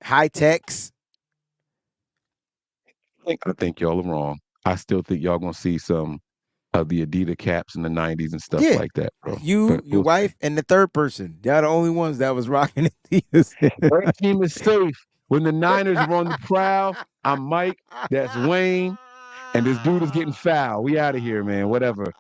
Speaker 1: High techs.
Speaker 2: I think y'all are wrong. I still think y'all gonna see some of the Adidas caps in the 90s and stuff
Speaker 1: Yeah,
Speaker 2: like that, bro.
Speaker 1: you,
Speaker 2: But
Speaker 1: your
Speaker 2: we'll see.
Speaker 1: wife, and the third person. They're the only ones that was rocking Adidas.
Speaker 2: That team is safe. When the Niners are on the prowl, I'm Mike. That's Wayne. And this dude is getting foul. We out of here, man. Whatever.